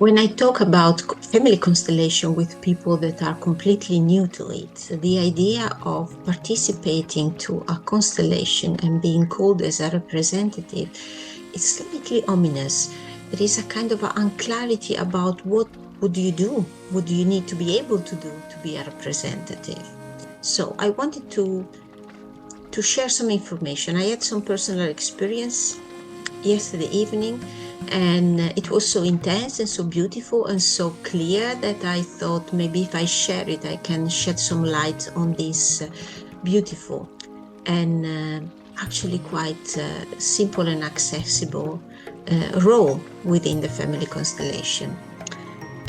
When I talk about family constellation with people that are completely new to it, the idea of participating to a constellation and being called as a representative is slightly ominous. There is a kind of unclarity about what would you do, what do you need to be able to do to be a representative. So I wanted to share some information. I had some personal experience yesterday evening, and it was so intense and so beautiful and so clear that I thought maybe if I share it, I can shed some light on this beautiful and actually quite simple and accessible role within the family constellation.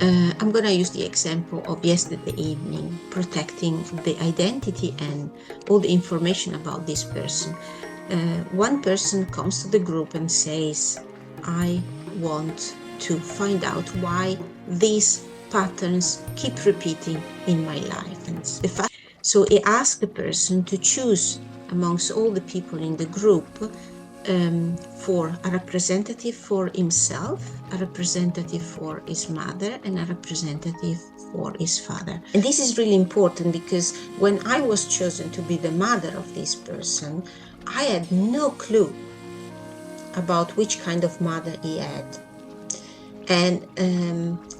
I'm going to use the example of yesterday evening, protecting the identity and all the information about this person. One person comes to the group and says, I want to find out why these patterns keep repeating in my life. So he asked the person to choose amongst all the people in the group for a representative for himself, a representative for his mother, and a representative for his father. And this is really important because when I was chosen to be the mother of this person, I had no clue about which kind of mother he had. And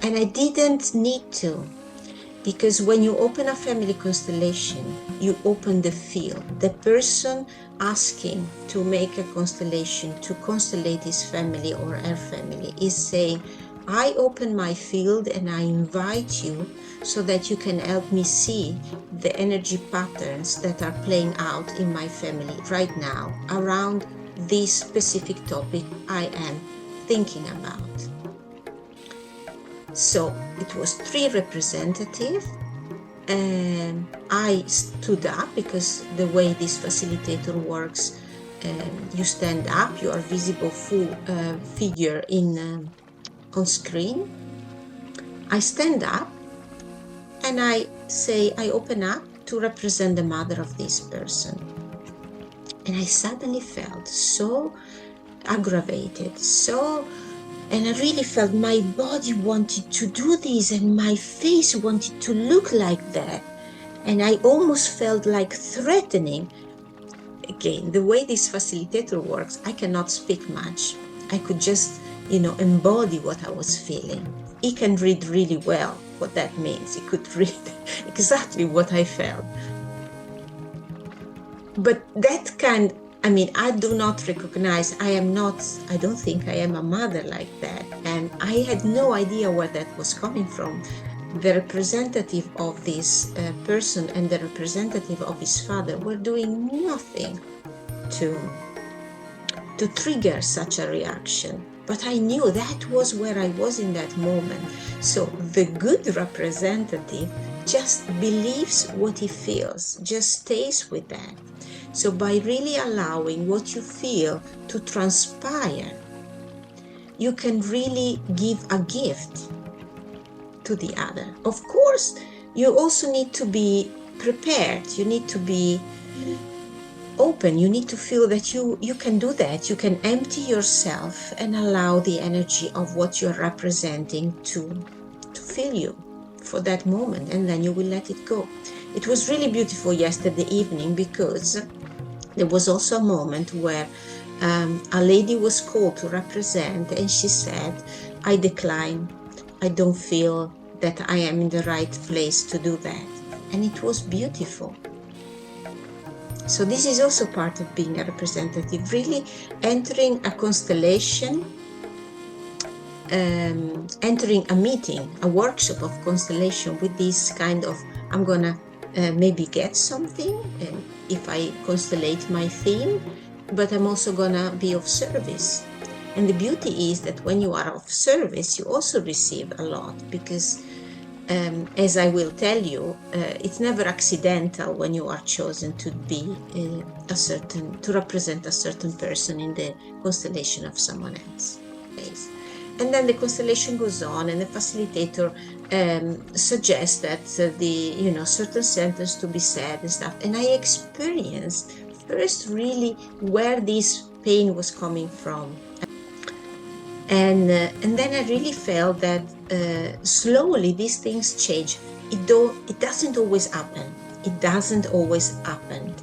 I didn't need to. Because when you open a family constellation, you open the field. The person asking to make a constellation, to constellate his family or her family, is saying, I open my field and I invite you so that you can help me see the energy patterns that are playing out in my family right now around this specific topic I am thinking about. So it was 3 representatives, and I stood up because the way this facilitator works, you stand up, you are visible full figure on screen. I stand up and I say, I open up to represent the mother of this person. And I suddenly felt so aggravated, and I really felt my body wanted to do this and my face wanted to look like that. And I almost felt like threatening. Again, the way this facilitator works, I cannot speak much. I could just, embody what I was feeling. He can read really well what that means. He could read exactly what I felt. But that I do not recognize, I don't think I am a mother like that. And I had no idea where that was coming from. The representative of this person and the representative of his father were doing nothing to trigger such a reaction. But I knew that was where I was in that moment. So the good representative just believes what he feels, just stays with that. So by really allowing what you feel to transpire, you can really give a gift to the other. Of course, you also need to be prepared. You need to be open. You need to feel that you can do that. You can empty yourself and allow the energy of what you're representing to fill you for that moment, and then you will let it go. It was really beautiful yesterday evening because there was also a moment where a lady was called to represent, and she said, I decline. I don't feel that I am in the right place to do that. And it was beautiful. So this is also part of being a representative, really entering a constellation, entering a meeting, a workshop of constellation with this kind of, I'm gonna maybe get something and if I constellate my theme, but I'm also gonna be of service. And the beauty is that when you are of service, you also receive a lot because as I will tell you, it's never accidental when you are chosen to be to represent a certain person in the constellation of someone else. And then the constellation goes on, and the facilitator suggests that certain sentence to be said and stuff. And I experienced first really where this pain was coming from. And then I really felt that slowly these things change. It doesn't always happen. It doesn't always happen.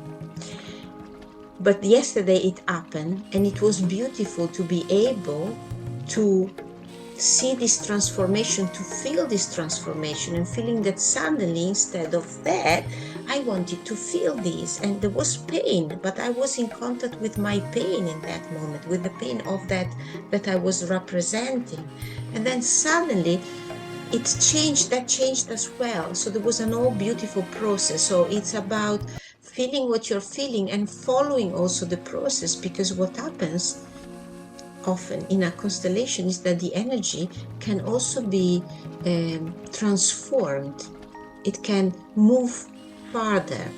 But yesterday it happened, and it was beautiful to be able to see this transformation, to feel this transformation, and feeling that suddenly, instead of that, I wanted to feel this. And there was pain, but I was in contact with my pain in that moment, with the pain of that I was representing. And then suddenly that changed as well. So there was an all beautiful process. So it's about feeling what you're feeling and following also the process, because what happens often in a constellation is that the energy can also be transformed. It can move farther.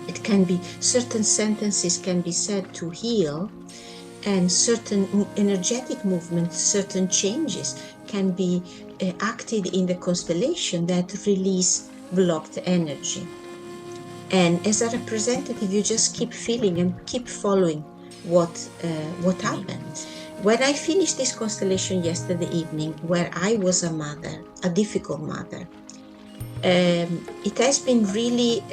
It can be, certain sentences can be said to heal, and certain energetic movements, certain changes can be acted in the constellation that release blocked energy. And as a representative, you just keep feeling and keep following what happens. When I finished this constellation yesterday evening, where I was a mother, a difficult mother, it has been really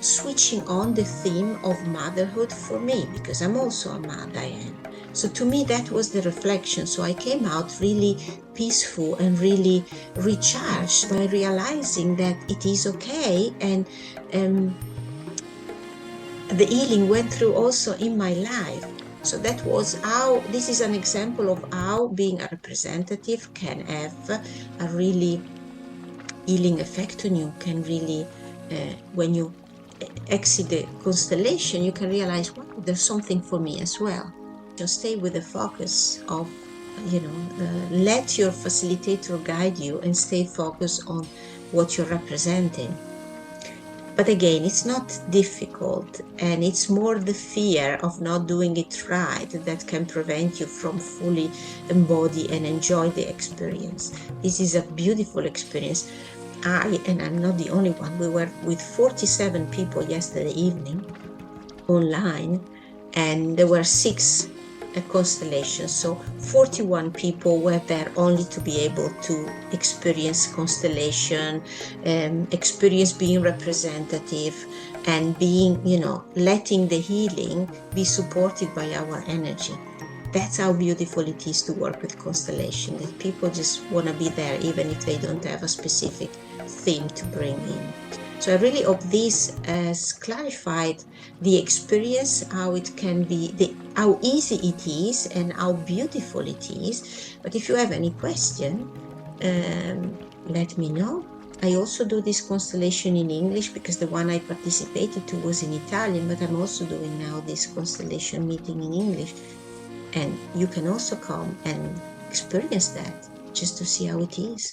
switching on the theme of motherhood for me, because I'm also a mother. I am. So to me, that was the reflection. So I came out really peaceful and really recharged by realizing that it is okay. And the healing went through also in my life. So that was how, this is an example of how being a representative can have a really healing effect on you, can really, when you exit the constellation, you can realize, wow, there's something for me as well. Just stay with the focus of, let your facilitator guide you and stay focused on what you're representing. But again, it's not difficult, and it's more the fear of not doing it right that can prevent you from fully embody and enjoy the experience. This is a beautiful experience. And I'm not the only one, we were with 47 people yesterday evening online, and there were 6 constellations. So 41 people were there only to be able to experience constellation, experience being representative, and being, letting the healing be supported by our energy. That's how beautiful it is to work with constellation, that people just want to be there even if they don't have a specific theme to bring in. So I really hope this has clarified the experience, how it can be, how easy it is and how beautiful it is. But if you have any question, let me know. I also do this constellation in English, because the one I participated to was in Italian, but I'm also doing now this constellation meeting in English. And you can also come and experience that, just to see how it is.